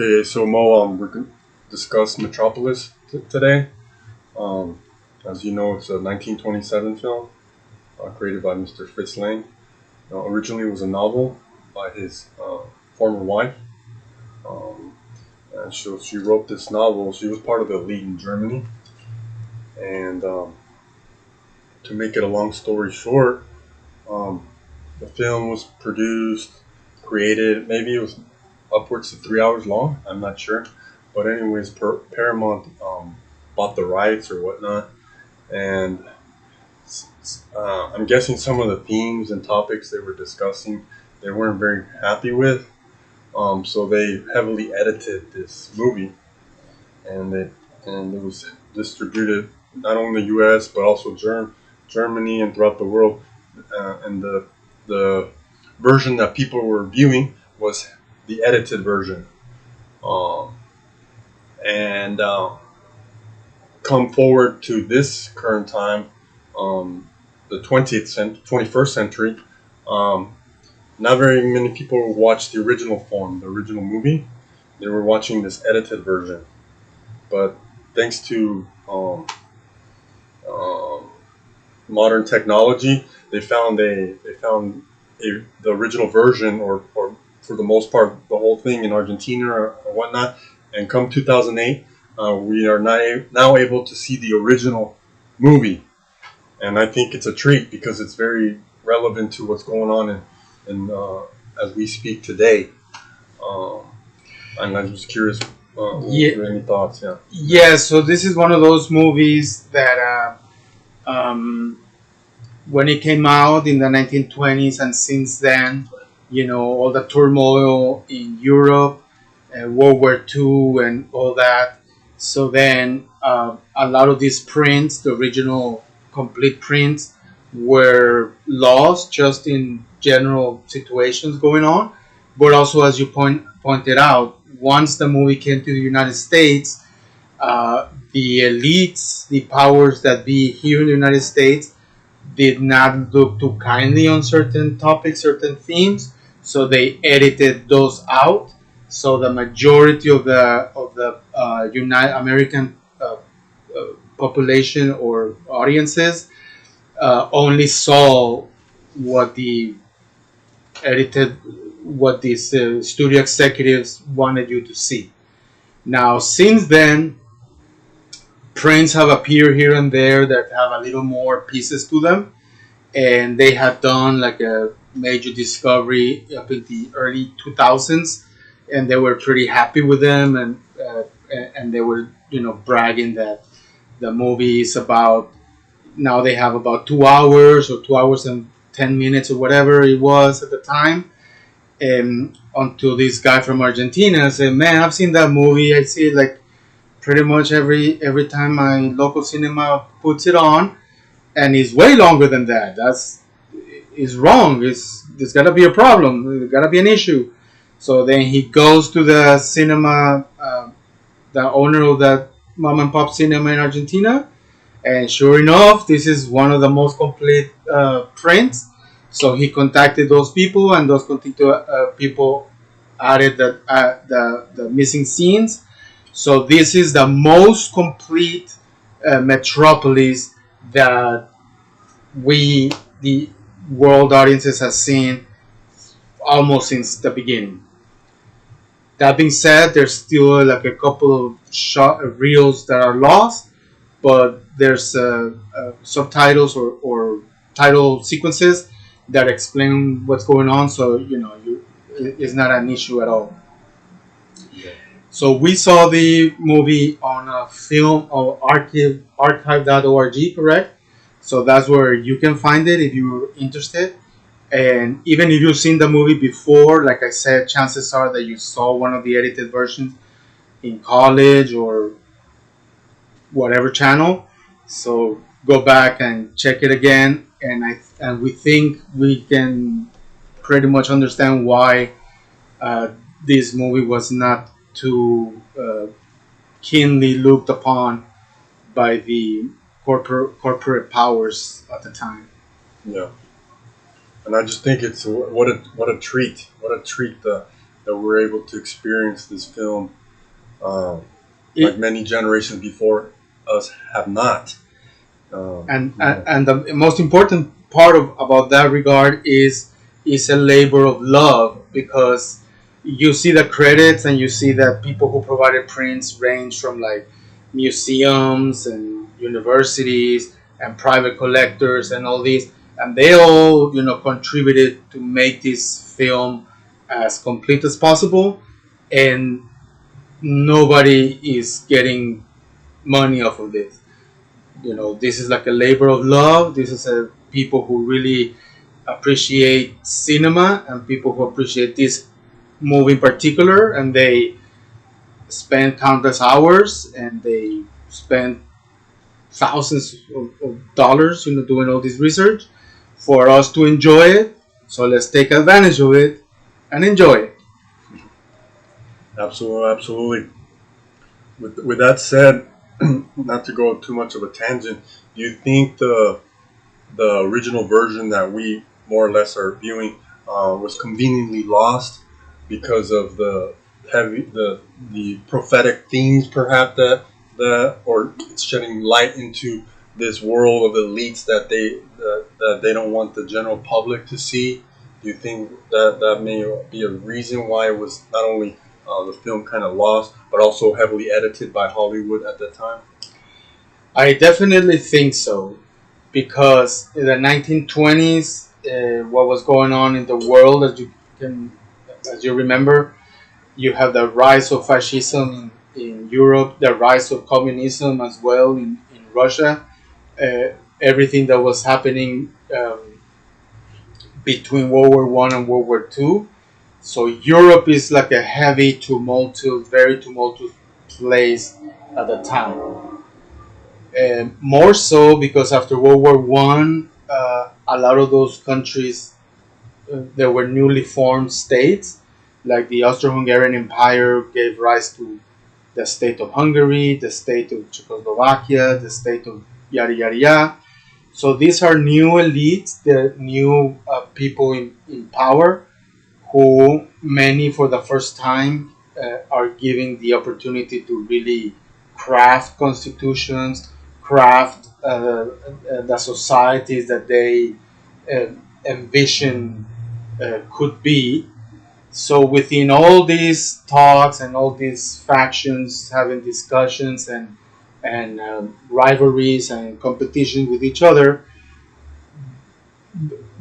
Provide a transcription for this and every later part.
Okay, so Mo, we're going to discuss Metropolis today. Um, as you know, it's a 1927 film created by Mr. Fritz Lang. Originally, it was a novel by his former wife. Um, and she wrote this novel. She was part of the elite in Germany. And to make it a long story short, um, the film was produced, created, maybe it was upwards of 3 hours long. I'm not sure. But anyways, Paramount bought the rights or whatnot, and I'm guessing some of the themes and topics they were discussing they weren't very happy with. So they heavily edited this movie, and it was distributed not only in the U.S. but also Germany and throughout the world. And the version that people were viewing was the edited version. Um, and come forward to this current time, the 21st century, um, not very many people watched the original form, the original movie. They were watching this edited version. But thanks to um, modern technology, they found the original version, or for the most part, the whole thing in Argentina or whatnot. And come 2008, we are now able to see the original movie, and I think it's a treat because it's very relevant to what's going on in as we speak today. Um, and I'm just curious, Yeah, any thoughts? Yeah. yeah. So this is one of those movies that when it came out in the 1920s, and since then, all the turmoil in Europe, World War II, and all that. So then, a lot of these prints, the original complete prints, were lost just in general situations going on. But also, as you pointed out, once the movie came to the United States, the elites, the powers that be here in the United States, did not look too kindly on certain topics, certain themes, so they edited those out. So the majority of the United American population or audiences only saw what the edited, what these studio executives wanted you to see. Now, since then, prints have appeared here and there that have a little more pieces to them, and they had done like a major discovery up in the early 2000s, and they were pretty happy with them, and they were bragging that the movie is about, now they have about 2 hours or 2 hours and 10 minutes or whatever it was at the time. And until this guy from Argentina said, man, I've seen that movie, I see it like pretty much every time my local cinema puts it on, and it's way longer than that. That's is wrong. There's got to be a problem. There's got to be an issue. So then he goes to the cinema, the owner of that mom and pop cinema in Argentina, and sure enough, this is one of the most complete prints. So he contacted those people, and those people added the missing scenes. So this is the most complete Metropolis that we, the world audiences, have seen almost since the beginning. That being said, there's still like a couple of reels that are lost, but there's subtitles or title sequences that explain what's going on. So it's not an issue at all. Yeah. So we saw the movie on a film or archive.org, correct? So that's where you can find it if you're interested. And even if you've seen the movie before, like I said, chances are that you saw one of the edited versions in college or whatever channel. So go back and check it again. And we think we can pretty much understand why this movie was not too keenly looked upon by the corporate powers at the time. Yeah. And I just think it's what a treat, what a treat the that we're able to experience this film, like It, many generations before us have not. and the most important part of about that regard is a labor of love, because you see the credits and you see that people who provided prints range from like museums and universities and private collectors and all these, and they all contributed to make this film as complete as possible, and nobody is getting money off of this. This is like a labor of love. This is a people who really appreciate cinema and people who appreciate this movie in particular, and they spend countless hours and they spend thousands of dollars doing all this research for us to enjoy it. So let's take advantage of it and enjoy it. Absolutely, absolutely. With that said, not to go too much of a tangent, do you think the original version that we more or less are viewing was conveniently lost because of the heavy the prophetic themes, perhaps that or it's shedding light into this world of elites that they don't want the general public to see? Do you think that may be a reason why it was not only the film kind of lost, but also heavily edited by Hollywood at that time? I definitely think so, because in the 1920s, what was going on in the world, as you remember, you have the rise of fascism in Europe, the rise of communism as well in Russia, everything that was happening between World War One and World War Two. So Europe is like a heavy, very tumultuous place at the time. More so because after World War One, a lot of those countries there were newly formed states, like the Austro-Hungarian Empire gave rise to the state of Hungary, the state of Czechoslovakia, the state of yada yada yada. So these are new elites, the new people in power, who many for the first time are giving the opportunity to really craft constitutions, craft the societies that they envision could be. So within all these talks and all these factions having discussions and rivalries and competition with each other,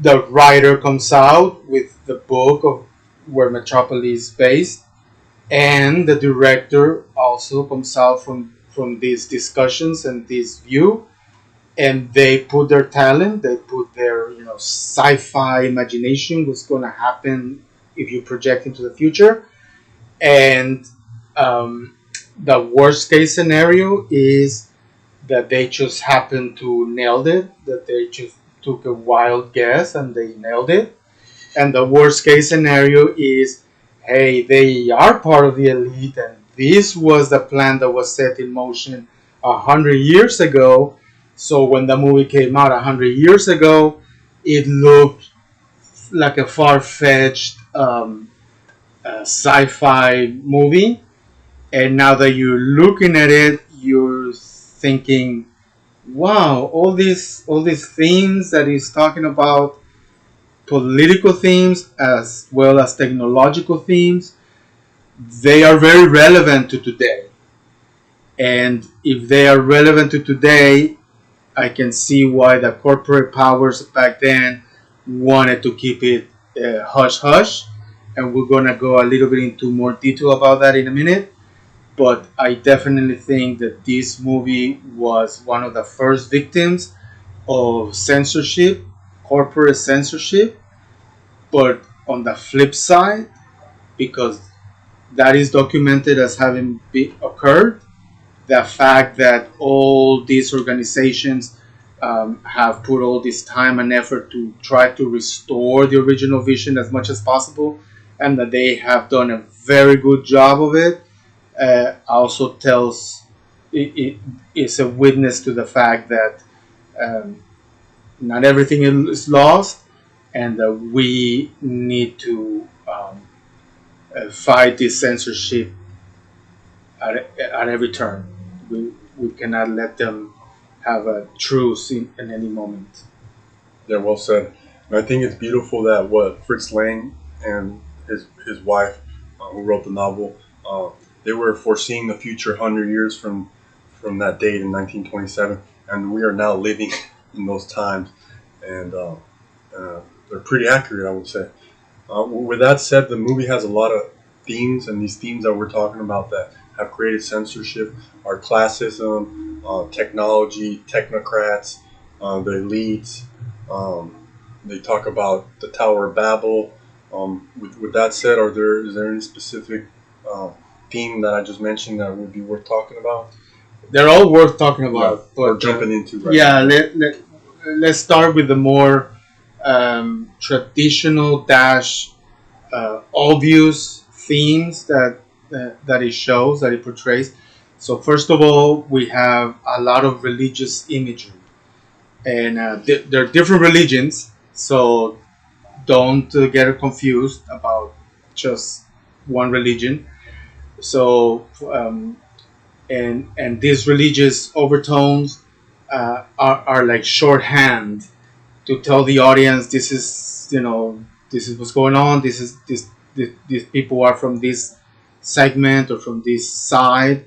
the writer comes out with the book of where Metropolis is based, and the director also comes out from these discussions and this view, and they put their talent, they put their sci-fi imagination, what's going to happen if you project into the future, and the worst case scenario is that they just happen to nailed it, that they just took a wild guess and they nailed it. And the worst case scenario is, hey, they are part of the elite and this was the plan that was set in motion 100 years ago. So when the movie came out 100 years ago, it looked like a far-fetched sci-fi movie. And now that you're looking at it, you're thinking, wow, all these themes that he's talking about, political themes as well as technological themes, they are very relevant to today. And if they are relevant to today, I can see why the corporate powers back then wanted to keep it hush hush. And we're going to go a little bit into more detail about that in a minute. But I definitely think that this movie was one of the first victims of censorship, corporate censorship. But on the flip side, because that is documented as having occurred, the fact that all these organizations have put all this time and effort to try to restore the original vision as much as possible, and that they have done a very good job of it, also tells it is a witness to the fact that not everything is lost, and that we need to fight this censorship at every turn. We cannot let them have a truce in any moment. Yeah, well said. And I think it's beautiful that what Fritz Lang and his wife, who wrote the novel, they were foreseeing the future 100 years from that date in 1927, and we are now living in those times, and they're pretty accurate, I would say. With that said, the movie has a lot of themes, and these themes that we're talking about that have created censorship are classism, technology, technocrats, the elites. They talk about the Tower of Babel. With that said, is there any specific theme that I just mentioned that would be worth talking about? They're all worth talking about. Yeah, but we're jumping into right yeah, now. let's start with the more traditional dash obvious themes that it shows, that it portrays. So first of all, we have a lot of religious imagery, and there are different religions. So don't get confused about just one religion. So and these religious overtones are like shorthand to tell the audience this is this is what's going on. These people are from this segment or from this side,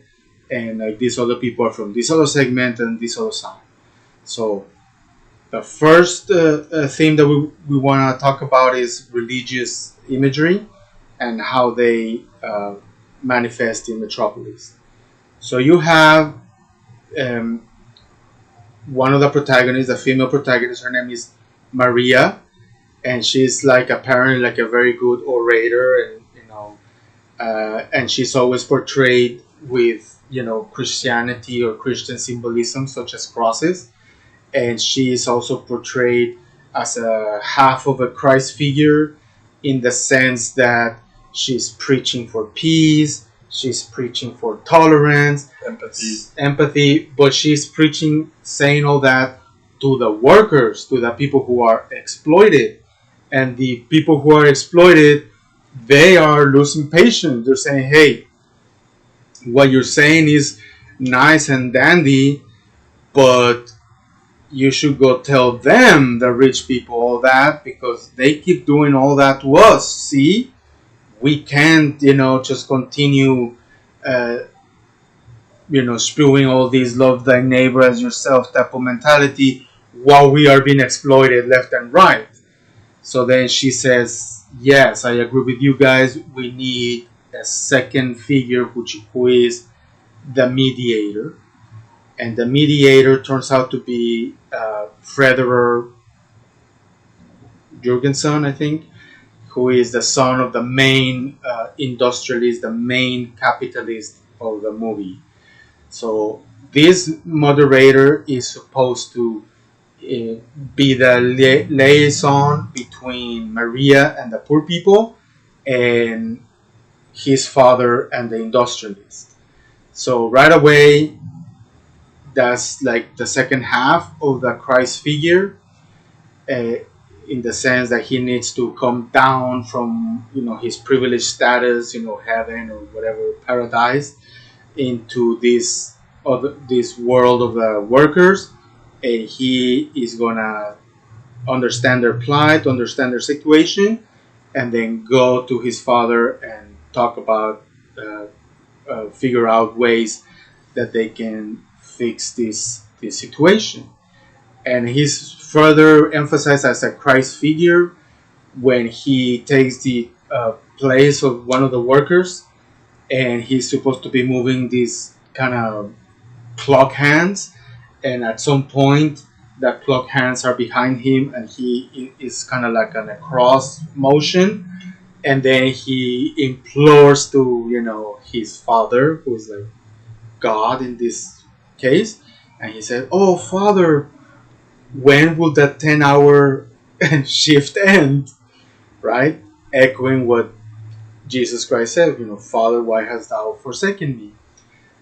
and like these other people are from this other segment and this other side. So the first theme that we want to talk about is religious imagery and how they manifest in Metropolis. So you have um, one of the protagonists, the female protagonist. Her name is Maria, and she's like apparently like a very good orator, and and she's always portrayed with Christianity or Christian symbolism such as crosses, and she is also portrayed as a half of a Christ figure in the sense that she's preaching for peace, she's preaching for tolerance, empathy, but she's preaching, saying all that to the workers, to the people who are exploited. And the people who are exploited, they are losing patience. They're saying, hey, what you're saying is nice and dandy, but you should go tell them, the rich people, all that, because they keep doing all that to us. See, we can't, just continue, spewing all these love thy neighbor as yourself type of mentality while we are being exploited left and right. So then she says, yes, I agree with you guys. We need a second figure, who is the mediator. And the mediator turns out to be Frederick Jurgensen, I think, who is the son of the main industrialist, the main capitalist of the movie. So this moderator is supposed to be the liaison between Maria and the poor people and his father and the industrialist. So right away, that's like the second half of the Christ figure, in the sense that he needs to come down from his privileged status, heaven or whatever, paradise, into this world of the workers, and he is gonna understand their plight, understand their situation, and then go to his father and talk about, figure out ways that they can fix this situation. And he's further emphasized as a Christ figure when he takes the place of one of the workers, and he's supposed to be moving these kind of clock hands, and at some point the clock hands are behind him, and he is kind of like on a cross motion, and then he implores to his father, who's like God in this case, and he said, "Oh, Father, when will that 10-hour shift end?" Right, echoing what Jesus Christ said, "Father, why hast thou forsaken me?"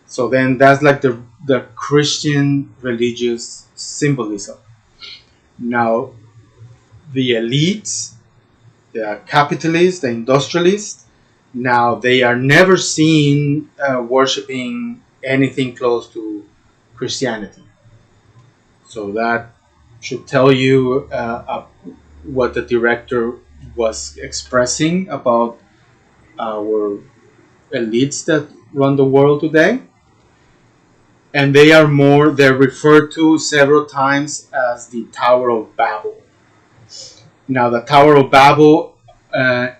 So then that's like the Christian religious symbolism. Now, the elites, the capitalists, the industrialists, Now they are never seen worshiping anything close to Christianity. So that should tell you what the director was expressing about our elites that run the world today. And they're referred to several times as the Tower of Babel. Now, the Tower of Babel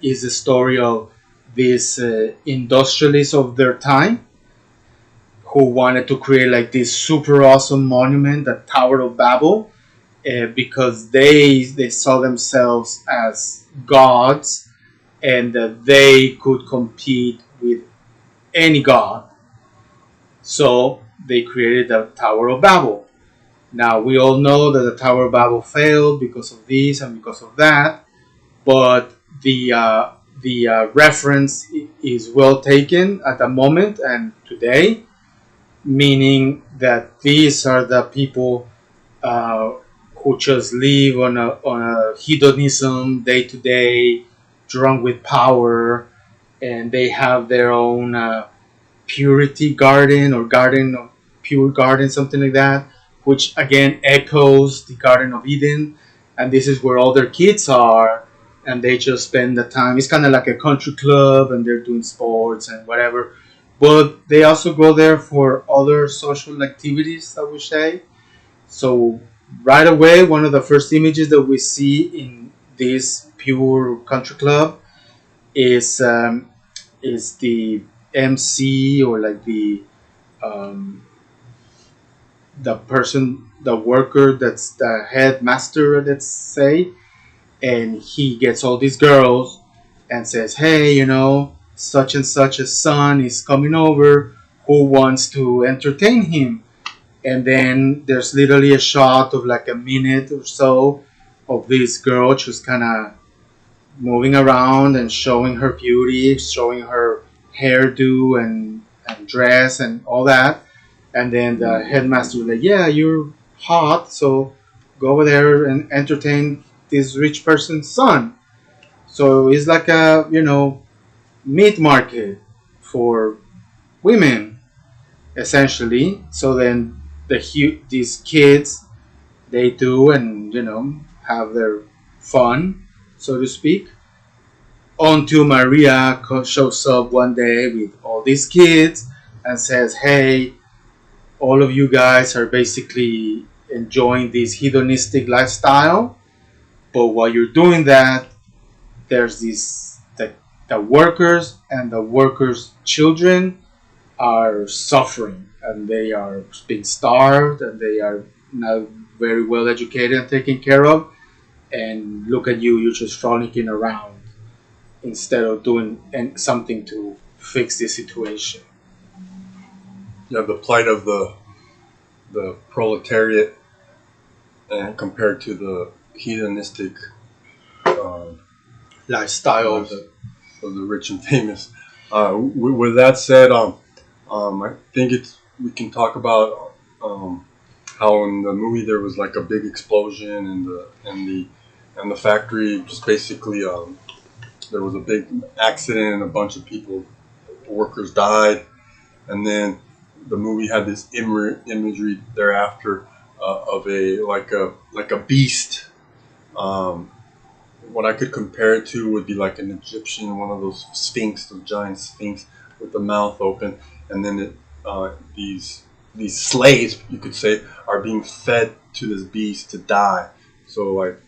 is the story of these industrialists of their time who wanted to create like this super awesome monument, the Tower of Babel, because they saw themselves as gods and that they could compete with any god. So they created the Tower of Babel. Now we all know that the Tower of Babel failed because of this and because of that, but the reference is well taken at the moment and today, meaning that these are the people who just live on a hedonism day to day, drunk with power, and they have their own purity garden or garden of pure garden, something like that, which again echoes the Garden of Eden. And this is where all their kids are, and they just spend the time. It's kind of like a country club, and they're doing sports and whatever. But they also go there for other social activities, I would say. So right away, one of the first images that we see in this pure country club is the MC or like um, the person, the worker that's the headmaster, let's say, and he gets all these girls and says, "Hey, such and such a son is coming over who wants to entertain him." And then there's literally a shot of like a minute or so of this girl just kind of moving around and showing her beauty, showing her hairdo and dress and all that. And then the headmaster was like, "Yeah, you're hot, so go over there and entertain this rich person's son." So it's like a, meat market for women, essentially. So then these kids, they do and, have their fun, so to speak, until Maria shows up one day with all these kids and says, "Hey, all of you guys are basically enjoying this hedonistic lifestyle, but while you're doing that, there's the workers and the workers' children are suffering, and they are being starved, and they are not very well educated and taken care of, and look at you, you're just frolicking around instead of doing something to fix this situation." Yeah, the plight of the proletariat and compared to the hedonistic Lifestyle of the rich and famous. With that said, I think we can talk about how in the movie there was like a big explosion and the factory just basically there was a big accident and a bunch of workers died, and then the movie had this imagery thereafter of a beast. What I could compare it to would be like an Egyptian, one of those the giant sphinx with the mouth open, and then these slaves, you could say, are being fed to this beast to die. So like,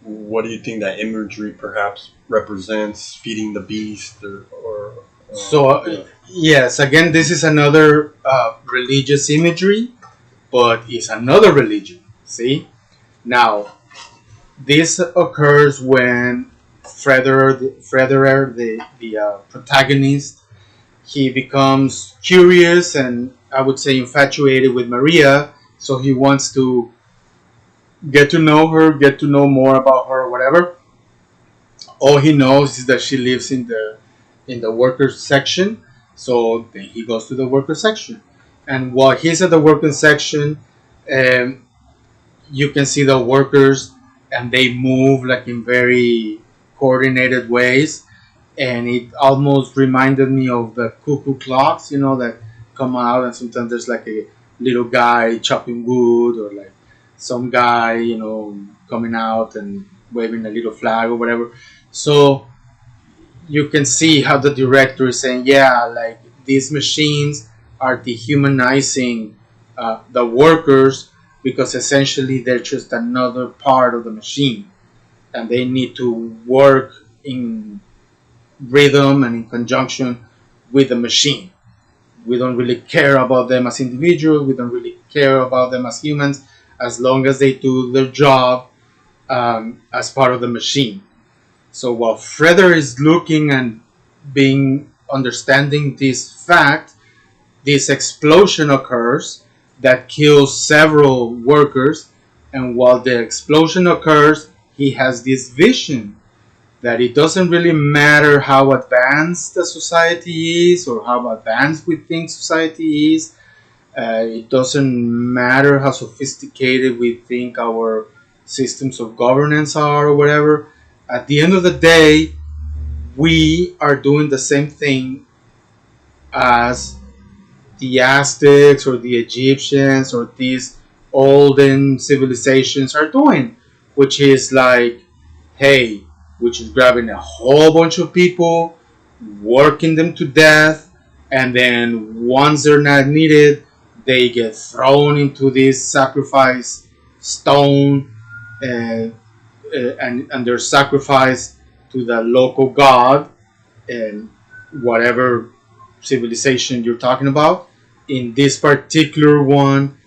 what do you think that imagery perhaps represents? Feeding the beast, or yeah. Yes, again, this is another religious imagery, but it's another religion. See, now this occurs when Frederer, the protagonist, he becomes curious and I would say infatuated with Maria. So he wants to get to know her, get to know more about her, or whatever. All he knows is that she lives in the workers section. So then he goes to the workers section, and while he's at the workers section, um, you can see the workers and they move like in very coordinated ways, and it almost reminded me of the cuckoo clocks, that come out, and sometimes there's like a little guy chopping wood, or like some guy, coming out and waving a little flag or whatever. So you can see how the director is saying, yeah, like these machines are dehumanizing the workers, because essentially they're just another part of the machine, and they need to work in rhythm and in conjunction with the machine. We don't really care about them as individuals. We don't really care about them as humans, as long as they do their job as part of the machine. So while Freder is looking and understanding this fact, this explosion occurs that kills several workers, and while the explosion occurs, he has this vision that it doesn't really matter how advanced the society is or how advanced we think society is. It doesn't matter how sophisticated we think our systems of governance are or whatever. At the end of the day, we are doing the same thing as the Aztecs or the Egyptians or these olden civilizations are doing, which is like, hey, which is grabbing a whole bunch of people, working them to death, and then once they're not needed, they get thrown into this sacrifice stone, and they're sacrificed to the local god and whatever civilization you're talking about. In this particular one,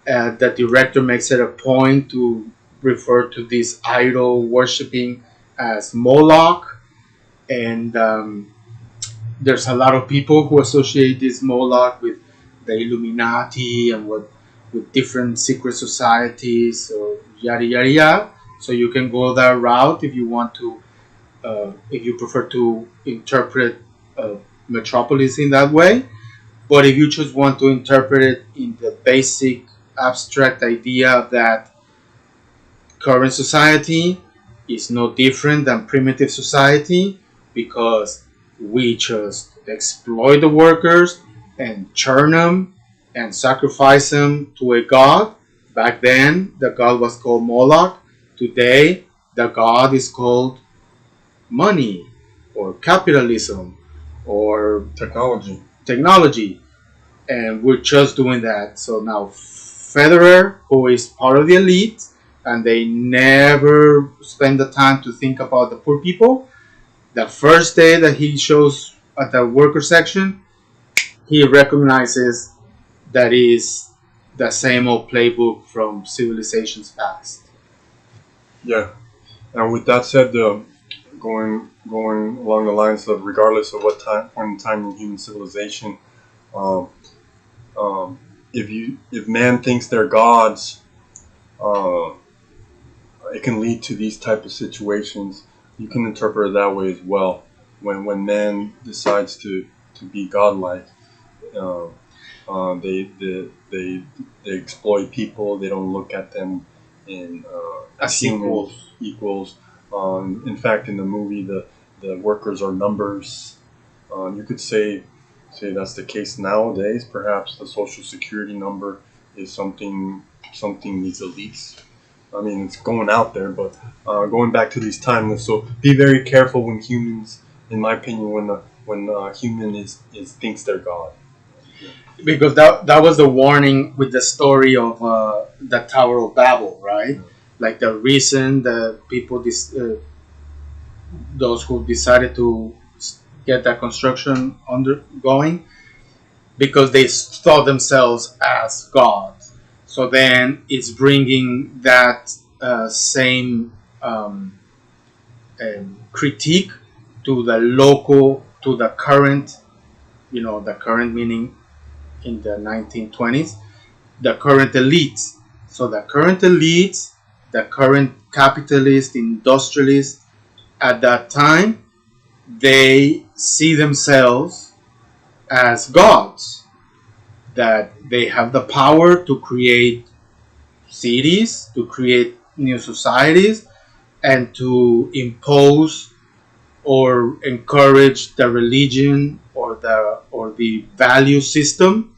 the director makes it a point to refer to this idol worshipping as Moloch, and there's a lot of people who associate this Moloch with the Illuminati and with different secret societies, or yada yada yada. So you can go that route if you want to, if you prefer to interpret Metropolis in that way. But if you just want to interpret it in the basic abstract idea that current society is no different than primitive society, because we just exploit the workers and churn them and sacrifice them to a god. Back then, the god was called Moloch. Today, the god is called money or capitalism or technology, and we're just doing that. So now Federer, who is part of the elite, and they never spend the time to think about the poor people, the first day that he shows at the worker section, he recognizes that is the same old playbook from civilizations past. Yeah, and with that said, going along the lines of, regardless of what point in time in human civilization, if man thinks they're gods, it can lead to these type of situations. You can interpret it that way as well. When man decides to be godlike, they exploit people. They don't look at them as equals. In fact, in the movie, the workers are numbers. You could say that's the case nowadays. Perhaps the social security number is something these elites. I mean, it's going out there, but going back to these timeless. So be very careful when humans, in my opinion, when human is thinks they're God. Because that was the warning with the story of the Tower of Babel, right? Like the reason the people, those who decided to get that construction undergoing, because they saw themselves as gods. So then it's bringing that same critique to the current, the current meaning in the 1920s, the current elites. So the current elites, the current capitalist, industrialists at that time, they see themselves as gods, that they have the power to create cities, to create new societies, and to impose or encourage the religion or the value system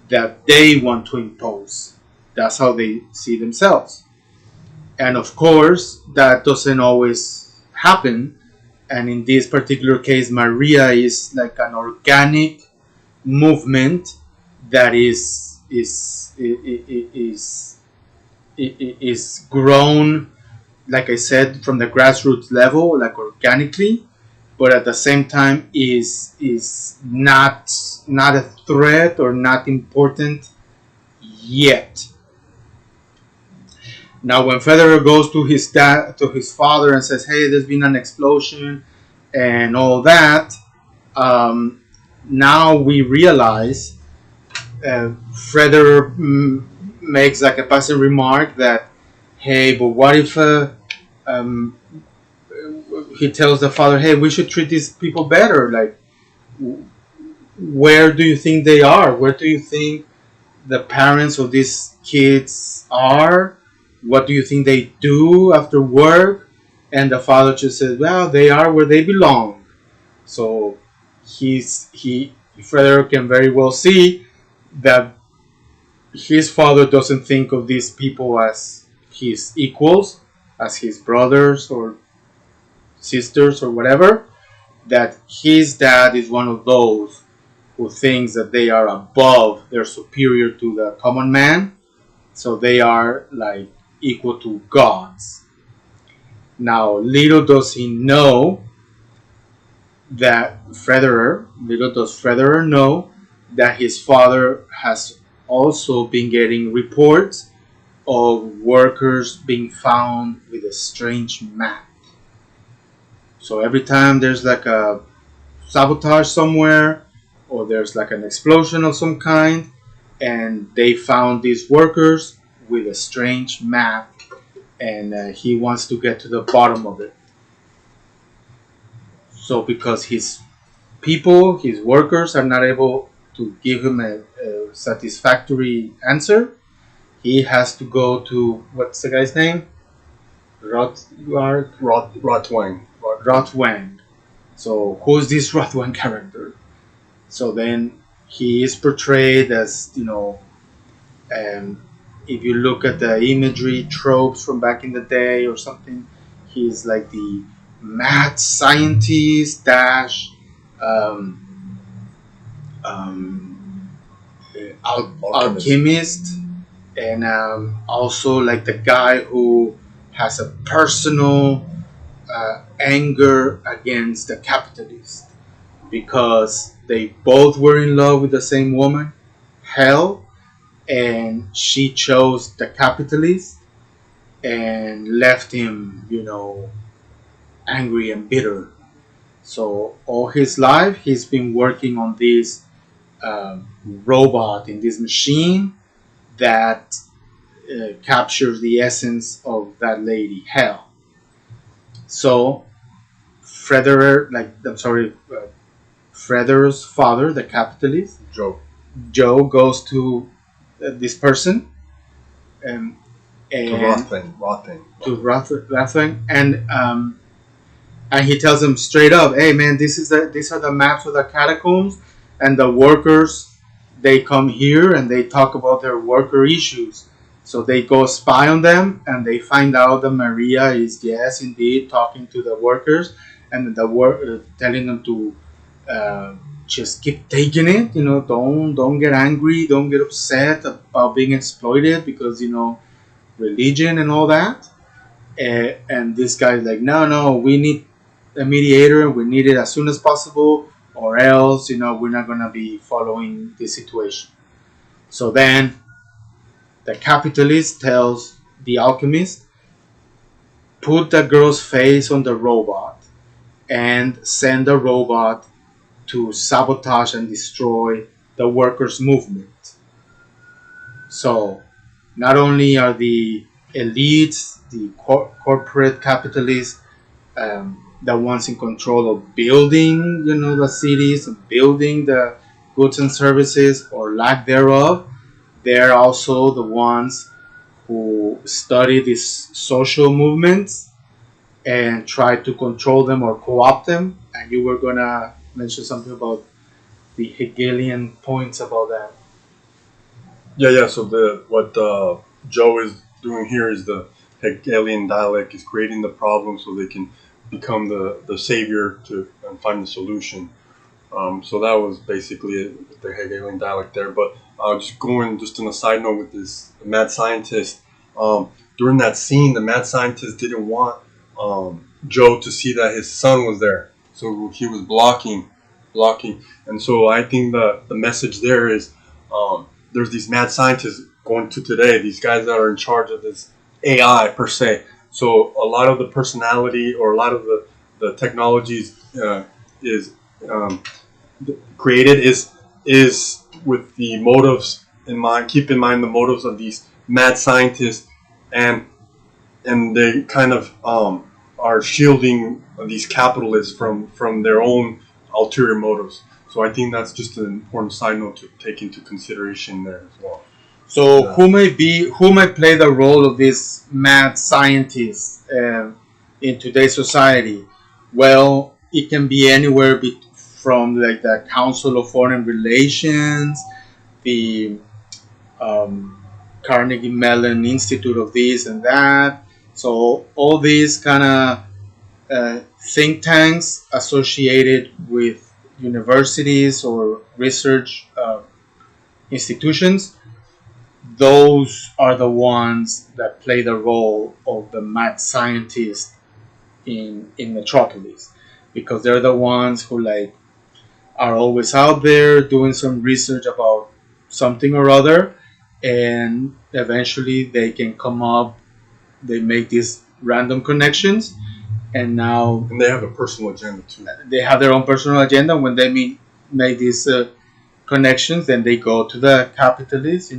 that they want to impose. That's how they see themselves. And of course, that doesn't always happen. And in this particular case, Maria is like an organic movement that is grown, like I said, from the grassroots level, like organically, but at the same time is not a threat or not important yet. Now, when Federer goes to his father, and says, "Hey, there's been an explosion," and all that, now we realize Federer makes like a passing remark that, "Hey, but what if?" He tells the father, "Hey, we should treat these people better. Like, where do you think they are? Where do you think the parents of these kids are? What do you think they do after work?" And the father just says, "Well, they are where they belong." So Frederick can very well see that his father doesn't think of these people as his equals, as his brothers or sisters or whatever. That his dad is one of those who thinks that they are above, they're superior to the common man, so they are like equal to gods. Now, little does he know that little does Federer know that his father has also been getting reports of workers being found with a strange map. So every time there's like a sabotage somewhere, or there's like an explosion of some kind, and they found these workers with a strange map, and he wants to get to the bottom of it. So because his workers are not able to give him a satisfactory answer, he has to go to, what's the guy's name? Rothwang. Rothwang. So who's this Rothwang character? So then he is portrayed as, if you look at the imagery tropes from back in the day or something, he's like the mad scientist dash alchemist, and also like the guy who has a personal anger against the capitalist because they both were in love with the same woman, Hell, and she chose the capitalist and left him, angry and bitter. So all his life he's been working on this robot, in this machine that captures the essence of that lady, Hell. So Federer's father, the capitalist, Joe goes to this person, and to Rothwang, and he tells him straight up, "Hey man, these are the maps of the catacombs, and the workers, they come here and they talk about their worker issues." So they go spy on them, and they find out that Maria is, yes, indeed, talking to the workers, and telling them to just keep taking it. Don't get angry, don't get upset about being exploited because religion and all that. And this guy's like, no, we need a mediator. We need it as soon as possible, or else we're not gonna be following this situation. So then the capitalist tells the alchemist, put the girl's face on the robot and send the robot to sabotage and destroy the workers' movement. So not only are the elites, the corporate capitalists, the ones in control of building, the cities, building the goods and services or lack thereof, they're also the ones who study these social movements and try to control them or co-opt them. And you were gonna mention something about the Hegelian points about that. Yeah. So what Joe is doing here is the Hegelian dialect is creating the problem so they can become the savior to and find the solution. So that was basically it with the Hegelian dialect there. But just going just on a side note with this mad scientist, during that scene, the mad scientist didn't want Joe to see that his son was there, so he was blocking. And so I think the message there is there's these mad scientists going to today, these guys that are in charge of this AI per se. So a lot of the personality or a lot of the technologies is um, created is with the motives in mind. Keep in mind the motives of these mad scientists, and they kind of are shielding these capitalists from their own ulterior motives. So I think that's just an important side note to take into consideration there as well. So who may play the role of this mad scientist in today's society? Well, it can be anywhere from like the Council of Foreign Relations, the Carnegie Mellon Institute of this and that. So all these kind of think tanks associated with universities or research institutions, those are the ones that play the role of the mad scientist in Metropolis, because they're the ones who like are always out there doing some research about something or other, and eventually they can come up, they make these random connections, and now And they have a personal agenda too. they have their own personal agenda. When they make these connections, then they go to the capitalists,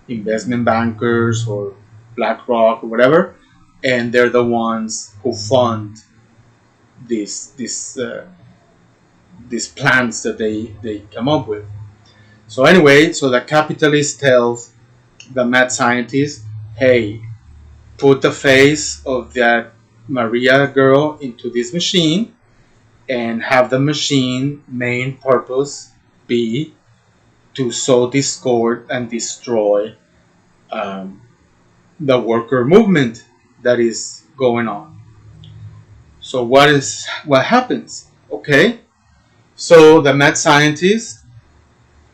investment bankers or BlackRock or whatever, and they're the ones who fund these plans that they come up with. So anyway, so the capitalist tells the mad scientist, hey, put the face of that Maria girl into this machine and have the machine main purpose be to sow discord and destroy the worker movement that is going on. So what happens? Okay, so the mad scientist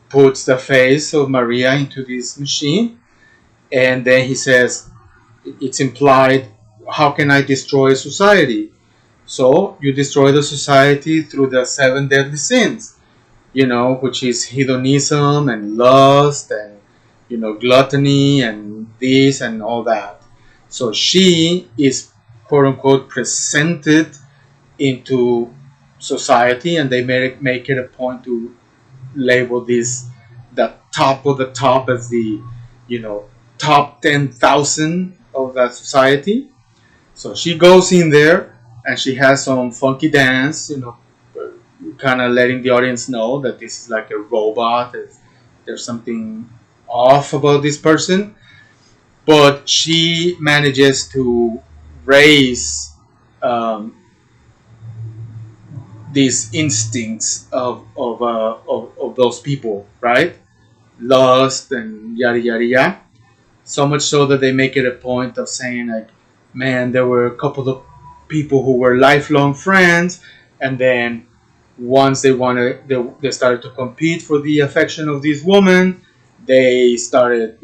puts the face of Maria into this machine, and then he says, it's implied, how can I destroy society? So you destroy the society through the 7 deadly sins, which is hedonism and lust and gluttony and this and all that. So she is quote unquote presented into society, and they make it a point to label this the top of the top as the top 10,000 of that society. So she goes in there and she has some funky dance, kind of letting the audience know that this is like a robot. There's something off about this person, but she manages to raise these instincts of those people, right? Lust and yada yada yada. So much so that they make it a point of saying like, man, there were a couple of people who were lifelong friends, and then once they started to compete for the affection of this woman, they started,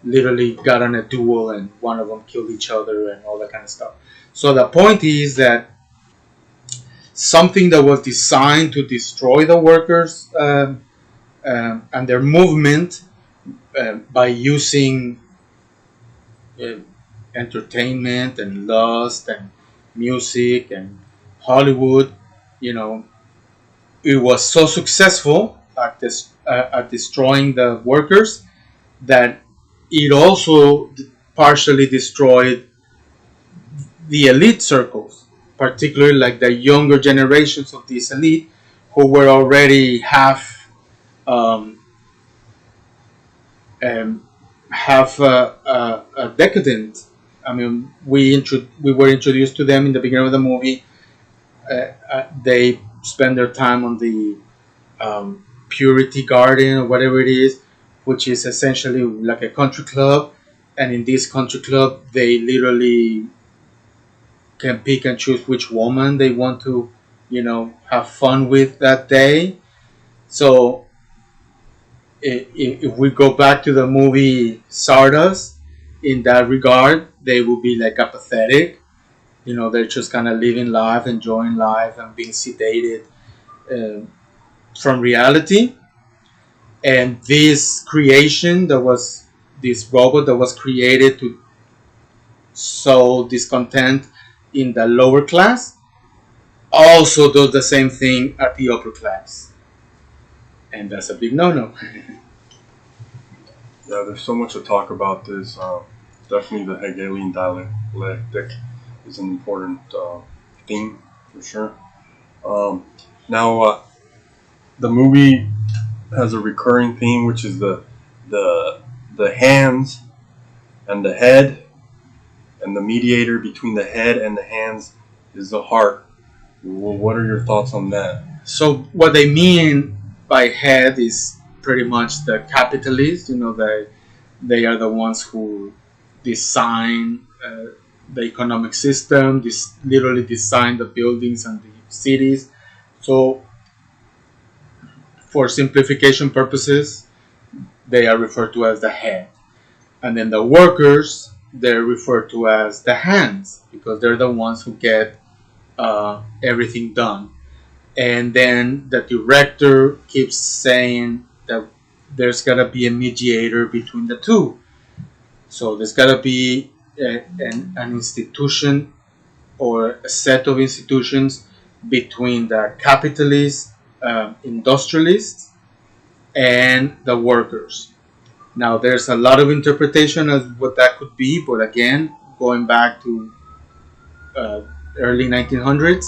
literally got on a duel, and one of them killed each other and all that kind of stuff. So the point is that something that was designed to destroy the workers and their movement by using entertainment and lust and music and Hollywood, it was so successful at destroying the workers that it also partially destroyed the elite circles, particularly like the younger generations of this elite who were already um, half decadent I mean, we were introduced to them in the beginning of the movie. They spend their time on the Purity Garden or whatever it is, which is essentially like a country club. And in this country club, they literally can pick and choose which woman they want to, have fun with that day. So if we go back to the movie Stardust, in that regard, they will be like apathetic. They're just kind of living life, enjoying life, and being sedated from reality. And this creation that was this robot that was created to sow discontent in the lower class also does the same thing at the upper class. And that's a big no-no. Yeah, there's so much to talk about this. Definitely the Hegelian dialectic is an important theme for sure. Now, the movie has a recurring theme, which is the hands and the head, and the mediator between the head and the hands is the heart. Well, what are your thoughts on that? So what they mean by head is pretty much the capitalists. They are the ones who design the economic system. Literally design the buildings and the cities. So for simplification purposes, they are referred to as the head. And then the workers, they're referred to as the hands, because they're the ones who get everything done. And then the director keeps saying that there's got to be a mediator between the two. So there's got to be an institution or a set of institutions between the capitalists, industrialists, and the workers. Now, there's a lot of interpretation of what that could be, but again, going back to early 1900s,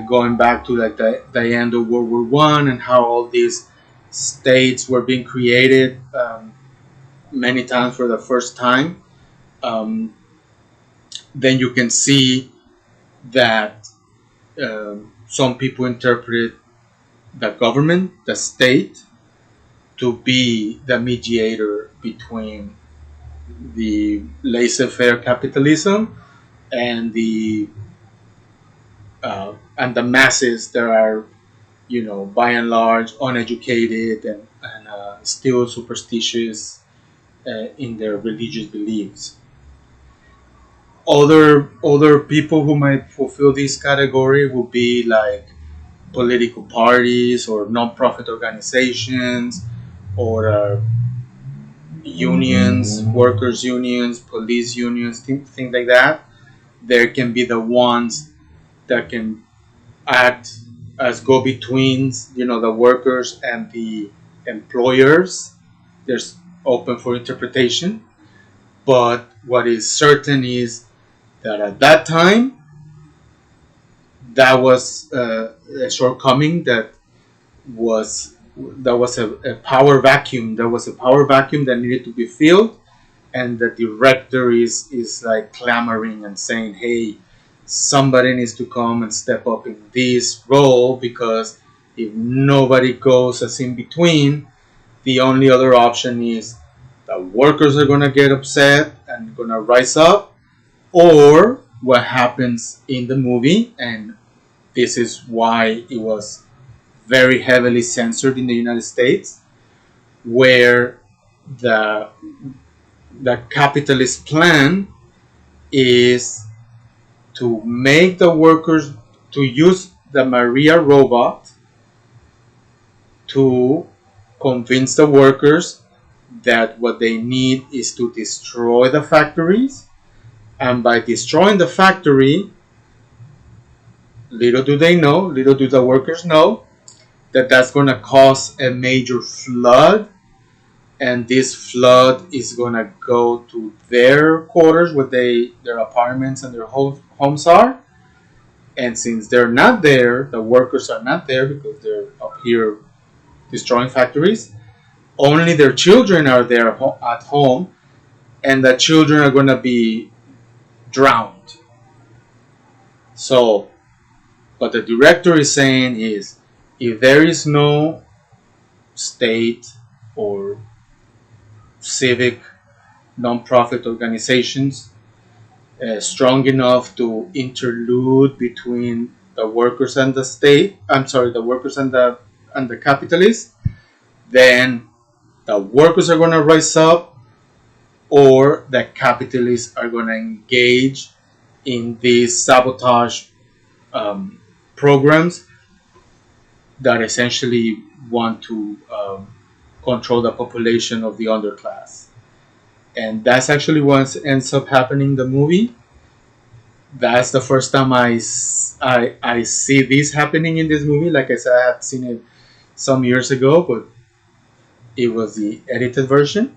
going back to like the end of World War One and how all these states were being created many times for the first time, then you can see that some people interpret the government, the state, to be the mediator between the laissez-faire capitalism and the masses that are, by and large, uneducated and still superstitious in their religious beliefs. Other people who might fulfill this category would be like political parties or non-profit organizations or unions, workers' unions, police unions, things like that. There can be the ones that can act as go-betweens, the workers and the employers. There's open for interpretation. But what is certain is that at that time, that was a shortcoming. That was a power vacuum. There was a power vacuum that needed to be filled, and the director is like clamoring and saying, "Hey, somebody needs to come and step up in this role, because if nobody goes as in between, the only other option is the workers are gonna get upset and gonna rise up, or what happens in the movie." And this is why it was very heavily censored in the United States, where the capitalist plan is to make the workers, to use the Maria robot to convince the workers that what they need is to destroy the factories. And by destroying the factory, little do the workers know, that that's going to cause a major flood, and this flood is going to go to their quarters, where their apartments and their homes are. And since they're not there, the workers are not there because they're up here destroying factories, only their children are there at home, and the children are going to be drowned. So what the director is saying is, if there is no state or civic non-profit organizations strong enough to interlude between the workers and the state, I'm sorry, the workers and the capitalists, then the workers are going to rise up, or the capitalists are going to engage in these sabotage um, programs that essentially want to control the population of the underclass. And that's actually what ends up happening in the movie. That's the first time I see this happening in this movie. Like I said, I had seen it some years ago, but it was the edited version.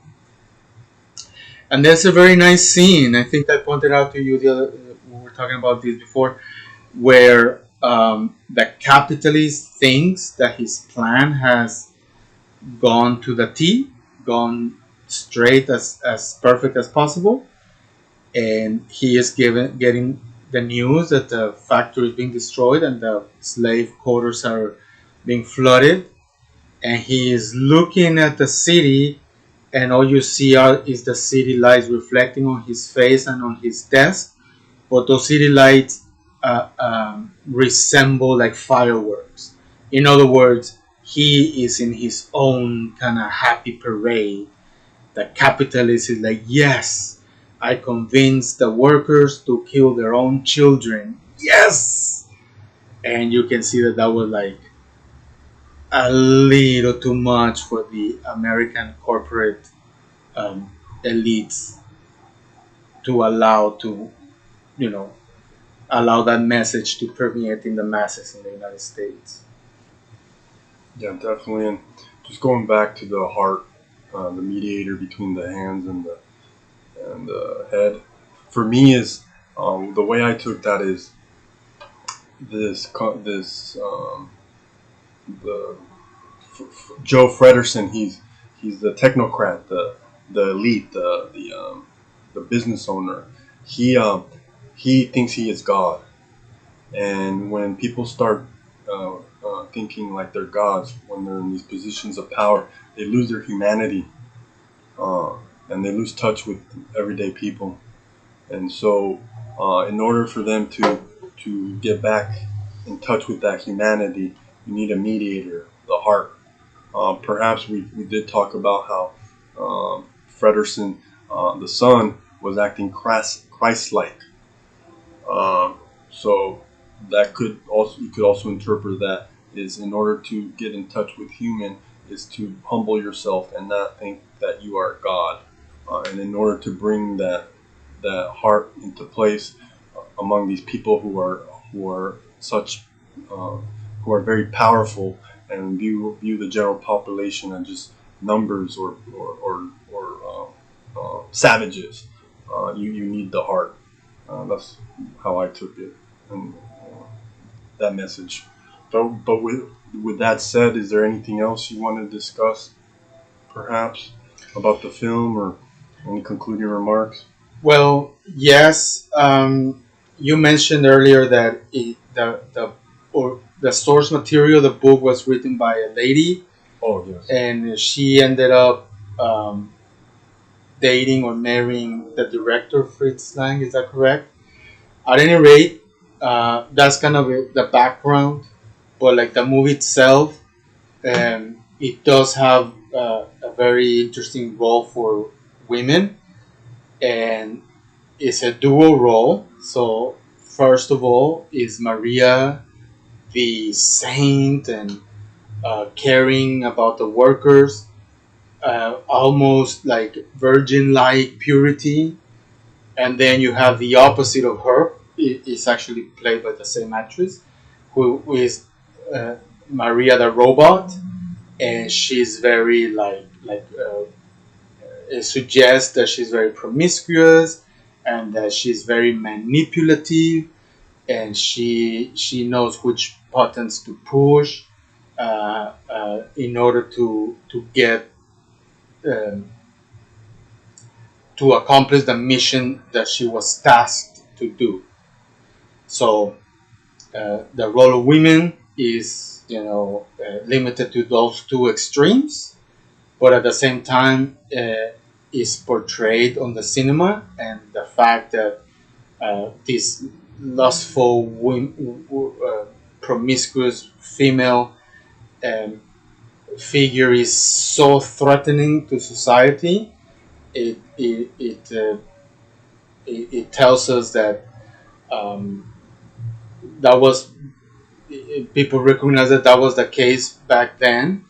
And there's a very nice scene. I think I pointed out to you the other, we were talking about this before, where the capitalist thinks that his plan has gone to the T, gone straight as perfect as possible, and he is getting the news that the factory is being destroyed and the slave quarters are being flooded, and he is looking at the city, and all you see is the city lights reflecting on his face and on his desk, but those city lights resemble like fireworks. In other words, he is in his own kind of happy parade. The capitalist is like, yes, I convinced the workers to kill their own children. Yes! And you can see that that was like a little too much for the American corporate elites to allow to, you know, allow that message to permeate in the masses in the United States. Yeah, definitely. And just going back to the heart, the mediator between the hands and the head, for me is the way I took that is the Joe Fredersen. He's the technocrat, the elite, the business owner. He thinks he is God, and when people start thinking like they're gods, when they're in these positions of power, they lose their humanity, uh, and they lose touch with everyday people. And so, in order for them to get back in touch with that humanity, you need a mediator, the heart. Perhaps we did talk about how Fredersen, the son, was acting Christ-like. So that could also, you could also interpret that is, in order to get in touch with human, is to humble yourself and not think that you are God. And in order to bring that heart into place among these people who are such who are very powerful and view the general population as just numbers or savages, you need the heart. That's how I took it, and that message. But with that said, is there anything else you want to discuss, perhaps, about the film, or any concluding remarks? Well, yes. You mentioned earlier that the source material, the book was written by a lady, Oh yes. and she ended up dating or marrying the director Fritz Lang. Is that correct? At any rate, that's kind of the background. But like the movie itself, it does have a very interesting role for women, and it's a dual role. So first of all is Maria, the saint and caring about the workers, almost like virgin-like purity. And then you have the opposite of her. It's actually played by the same actress, who is uh, Maria the robot, and she's very it suggests that she's very promiscuous and that she's very manipulative, and she knows which buttons to push in order to get um, to accomplish the mission that she was tasked to do. So the role of women is, limited to those two extremes, but at the same time is portrayed on the cinema, and the fact that this lustful, promiscuous female um, figure is so threatening to society. It tells us that um, that was people recognize that was the case back then,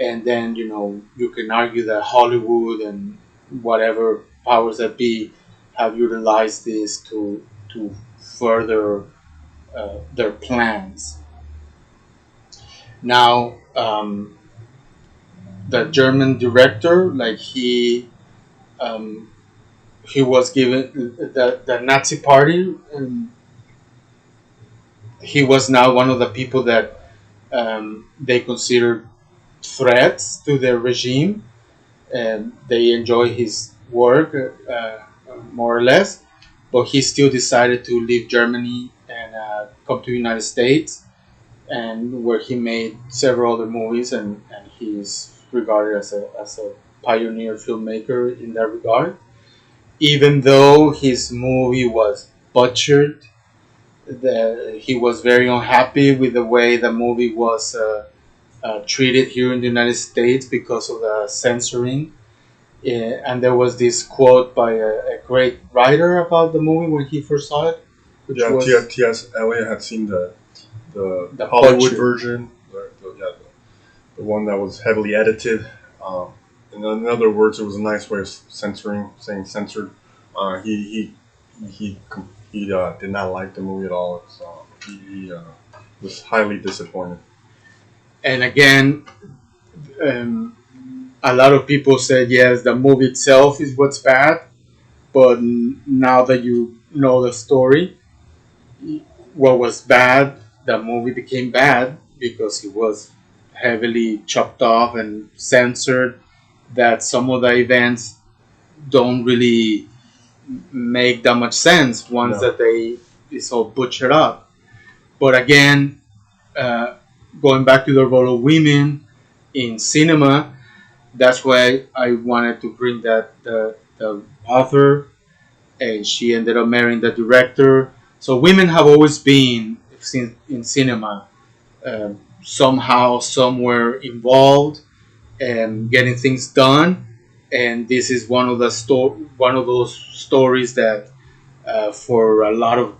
and then you can argue that Hollywood and whatever powers that be have utilized this to further their plans. Now, the German director, like um, he was given the Nazi Party. He was now one of the people that they considered threats to their regime, and they enjoy his work more or less. But he still decided to leave Germany and come to the United States, and where he made several other movies, and he's regarded as a pioneer filmmaker in that regard. Even though his movie was butchered, he was very unhappy with the way the movie was treated here in the United States because of the censoring. And there was this quote by a great writer about the movie when he first saw it, which Yeah, was T.S. Eliot had seen the the Hollywood butcher. version, the one that was heavily edited. In other words, it was a nice way of saying censored. He did not like the movie at all. He was highly disappointed. And again, um, a lot of people said yes, the movie itself is what's bad, but now that you know the story, what was bad, the movie became bad because it was heavily chopped off and censored. That some of the events don't really make that much sense once No. that it's all butchered up. But again, uh, going back to the role of women in cinema, that's why I wanted to bring that the author, and she ended up marrying the director. So women have always been in cinema somehow, somewhere involved and getting things done. And this is one of those stories that, for a lot of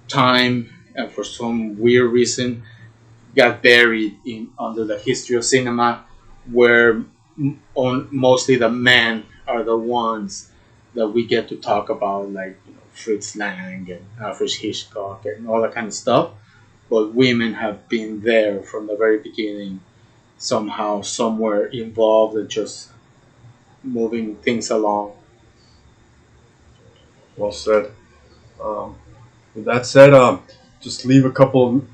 time and for some weird reason, got buried in under the history of cinema, where mostly the men are the ones that we get to talk about, like Fritz Lang and Alfred Hitchcock and all that kind of stuff. But women have been there from the very beginning, somehow, somewhere involved and just moving things along. Well said. Um, with that said, just leave a couple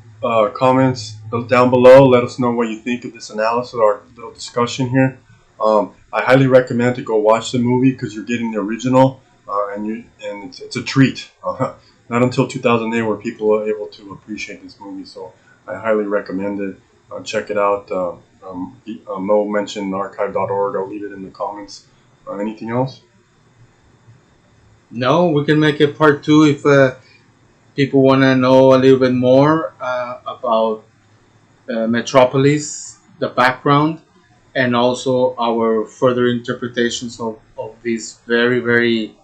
comments down below. Let us know what you think of this analysis or little discussion here. I highly recommend to go watch the movie because you're getting the original, and it's a treat. Not until 2008 were people able to appreciate this movie, so I highly recommend it. Check it out. Mo mentioned archive.org. I'll leave it in the comments. Anything else? No, we can make it part two if people want to know a little bit more about Metropolis, the background, and also our further interpretations of this very, very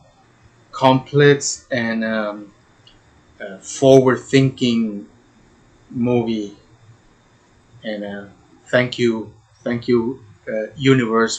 complex and forward thinking movie. And thank you, universe.